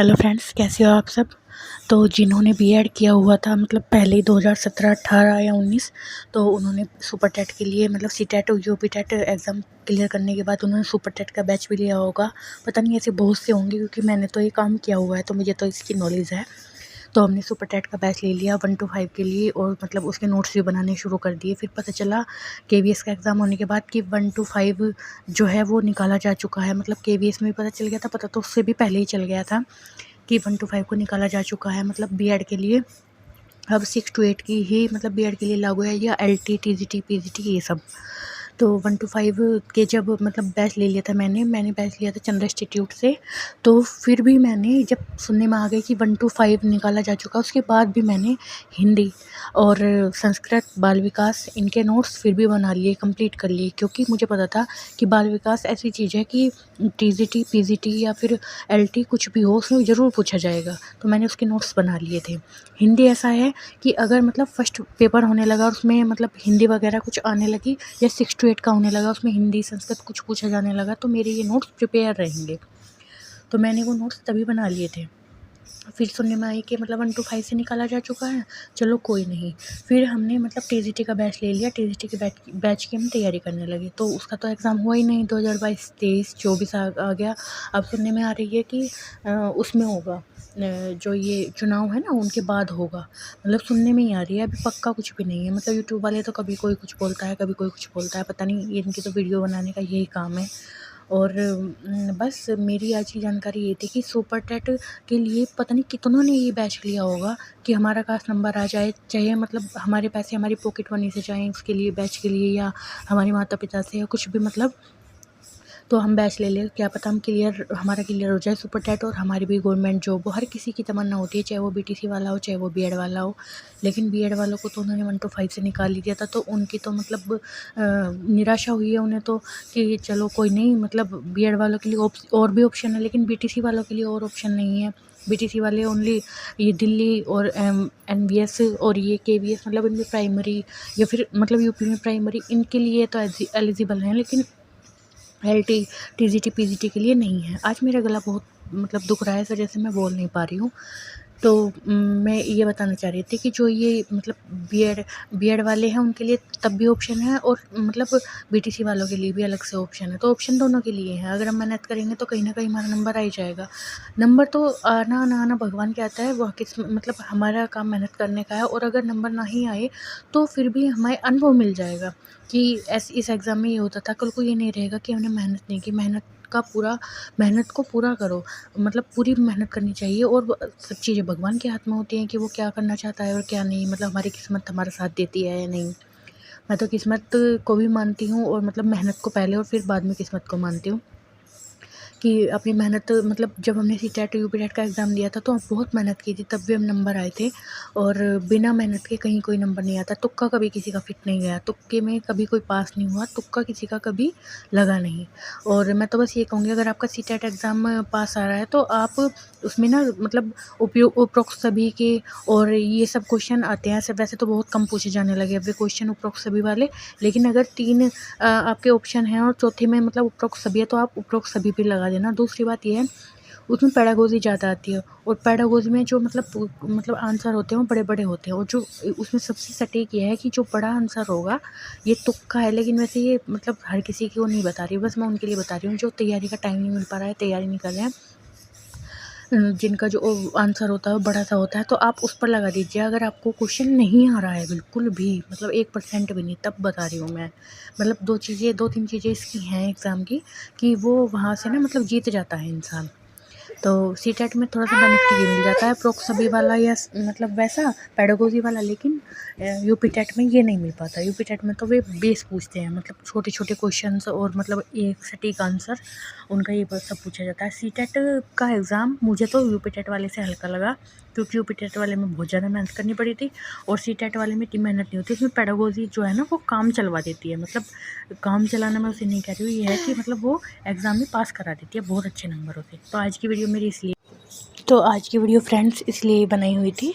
Hello friends, कैसे हो आप सब। तो जिन्होंने बीएड किया हुआ था मतलब पहले 2017, 18 या 19, तो उन्होंने सुपर टेट के लिए मतलब सी टेट और यूपी टेट एग्ज़ाम क्लियर करने के बाद उन्होंने सुपर टेट का बैच भी लिया होगा। पता नहीं ऐसे बहुत से होंगे क्योंकि मैंने तो ये काम किया हुआ है तो मुझे तो इसकी नॉलेज है। तो हमने सुपर टेट का बैच ले लिया 1 to 5 के लिए और मतलब उसके नोट्स भी बनाने शुरू कर दिए। फिर पता चला केवीएस का एग्ज़ाम होने के बाद कि 1 to 5 जो है वो निकाला जा चुका है। मतलब केवीएस में भी पता चल गया था, पता तो उससे भी पहले ही चल गया था कि 1 to 5 को निकाला जा चुका है। मतलब बीएड के लिए अब 6 to 8 की ही मतलब बीएड के लिए लागू है, या एलटी, टीजीटी, पीजीटी ये सब। तो 1 to 5 के जब मतलब बैच ले लिया था मैंने बैच लिया था चंद्र इंस्टीट्यूट से। तो फिर भी मैंने जब सुनने में आ गया कि 1 to 5 निकाला जा चुका, उसके बाद भी मैंने हिंदी और संस्कृत, बाल विकास इनके नोट्स फिर भी बना लिए, कंप्लीट कर लिए, क्योंकि मुझे पता था कि बाल विकास ऐसी चीज़ है कि टीजीटी, पीजीटी या फिर एलटी कुछ भी हो उसमें ज़रूर पूछा जाएगा। तो मैंने उसके नोट्स बना लिए थे। हिंदी ऐसा है कि अगर मतलब फर्स्ट पेपर होने लगा और उसमें मतलब हिंदी वगैरह कुछ आने लगी, या 6 to 8 का होने लगा उसमें हिंदी संस्कृत कुछ पूछा जाने लगा, तो मेरे ये नोट्स प्रिपेयर रहेंगे। तो मैंने वो नोट्स तभी बना लिए थे। फिर सुनने में आई कि मतलब 1 to 5 से निकाला जा चुका है, चलो कोई नहीं। फिर हमने मतलब टीजीटी का बैच ले लिया। टीजीटी के बैच की हम तैयारी करने लगे। तो उसका तो एग्ज़ाम हुआ ही नहीं। 2022, 23, 24 आ गया। अब सुनने में आ रही है कि उसमें होगा, जो ये चुनाव है ना उनके बाद होगा। मतलब सुनने में ही आ रही है, अभी पक्का कुछ भी नहीं है। मतलब यूट्यूब वाले तो कभी कोई कुछ बोलता है, कभी कोई कुछ बोलता है, पता नहीं इनकी तो वीडियो बनाने का यही काम है। और बस मेरी आज की जानकारी ये थी कि सुपर टेट के लिए पता नहीं कितनों ने ये बैच लिया होगा कि हमारा खास नंबर आ जाए, चाहे मतलब हमारे पैसे हमारी पॉकेट मनी से जाएँ उसके लिए, बैच के लिए, या हमारे माता-पिता से, या कुछ भी मतलब। तो हम बैच ले लें, क्या पता हमारा क्लियर हो जाए सुपर टेट और हमारी भी गवर्नमेंट जॉब हो। हर किसी की तमन्ना होती है, चाहे वो बीटीसी वाला हो, चाहे वो बीएड वाला हो। लेकिन बीएड वालों को तो उन्होंने 1 to 5 से निकाल ही दिया था, तो उनकी तो मतलब निराशा हुई है उन्हें तो, कि चलो कोई नहीं, मतलब बीएड वालों के लिए और भी ऑप्शन है, लेकिन बीटीसी वालों के लिए और ऑप्शन नहीं है। बीटीसी वाले ओनली ये दिल्ली और एनवीएस और ये केवीएस, मतलब इनमें प्राइमरी या फिर मतलब यूपी में प्राइमरी, इनके लिए तो एलिजिबल हैं, लेकिन एलटी, टीजीटी, पीजीटी के लिए नहीं है। आज मेरा गला बहुत मतलब दुख रहा है, इस वजह से मैं बोल नहीं पा रही हूँ। तो मैं ये बताना चाह रही थी कि जो ये मतलब बीएड वाले हैं उनके लिए तब भी ऑप्शन है, और मतलब बीटीसी वालों के लिए भी अलग से ऑप्शन है। तो ऑप्शन दोनों के लिए है। अगर हम मेहनत करेंगे तो कहीं ना कहीं हमारा नंबर आ ही जाएगा। नंबर तो आना ना आना भगवान के आता है, वह किस मतलब हमारा काम मेहनत करने का है। और अगर नंबर ना ही आए तो फिर भी हमें अनुभव मिल जाएगा कि इस एग्ज़ाम में ये होता था। कल को ये नहीं रहेगा कि हमने मेहनत नहीं की। मेहनत को पूरा करो, मतलब पूरी मेहनत करनी चाहिए। और सब चीज़ें भगवान के हाथ में होती हैं कि वो क्या करना चाहता है और क्या नहीं। मतलब हमारी किस्मत हमारा साथ देती है या नहीं। मैं तो किस्मत को भी मानती हूँ, और मतलब मेहनत को पहले और फिर बाद में किस्मत को मानती हूँ। कि अपनी मेहनत मतलब जब हमने सी टेट यूपी टेट का एग्ज़ाम दिया था तो बहुत मेहनत की थी, तब भी हम नंबर आए थे। और बिना मेहनत के कहीं कोई नंबर नहीं आता। तुक्का कभी किसी का फिट नहीं गया, तुक्के में कभी कोई पास नहीं हुआ, तुक्का किसी का कभी लगा नहीं। और मैं तो बस ये कहूँगी, अगर आपका सी टेट एग्ज़ाम पास आ रहा है तो आप उसमें ना मतलब उपरोक्त सभी के और ये सब क्वेश्चन आते हैं। वैसे तो बहुत कम पूछे जाने लगे अब क्वेश्चन उपरोक्त सभी वाले, लेकिन अगर 3 आपके ऑप्शन हैं और चौथे में मतलब उपरोक्त सभी है तो आप उपरोक्त सभी पे लगा देना। दूसरी बात ये है, उसमें पेडागोजी ज़्यादा आती है, और पेडागोजी में जो मतलब आंसर होते हैं वो बड़े-बड़े होते हैं, और जो उसमें सबसे सटीक ये है कि जो बड़ा आंसर होगा ये तुक्का है। लेकिन वैसे ये मतलब हर किसी को नहीं बता रही, बस मैं उनके लिए बता रही हूँ जो तैयारी का टाइम नहीं मिल पा रहा है, तैयारी नहीं कर रहे हैं, जिनका जो आंसर होता है वो बड़ा सा होता है, तो आप उस पर लगा दीजिए। अगर आपको क्वेश्चन नहीं आ रहा है बिल्कुल भी, मतलब 1% भी नहीं, तब बता रही हूँ मैं। मतलब 2-3 चीज़ें इसकी हैं एग्ज़ाम की, कि वो वहाँ से ना मतलब जीत जाता है इंसान। तो सी टेट में थोड़ा सा बेनिफिट ये मिल जाता है, प्रोक्स सभी वाला या मतलब वैसा पेडागोजी वाला, लेकिन यूपी टेट में ये नहीं मिल पाता। यूपी टेट में तो वे बेस पूछते हैं, मतलब छोटे छोटे क्वेश्चंस और मतलब एक सटीक आंसर उनका ये सब पूछा जाता है। सी टेट का एग्ज़ाम मुझे तो यूपी टेट वाले से हल्का लगा, क्योंकि यूपी टेट वाले में बहुत ज़्यादा मेहनत करनी पड़ी थी, और सी टेट वाले में इतनी मेहनत नहीं होती। उसमें पेडागोजी जो है ना वो काम चलवा देती है। मतलब काम चलाना मैं उसे नहीं कह रही हूँ, ये है कि मतलब वो एग्ज़ाम में पास करा देती है बहुत अच्छे नंबरों से। तो आज की वीडियो फ्रेंड्स इसलिए बनाई हुई थी।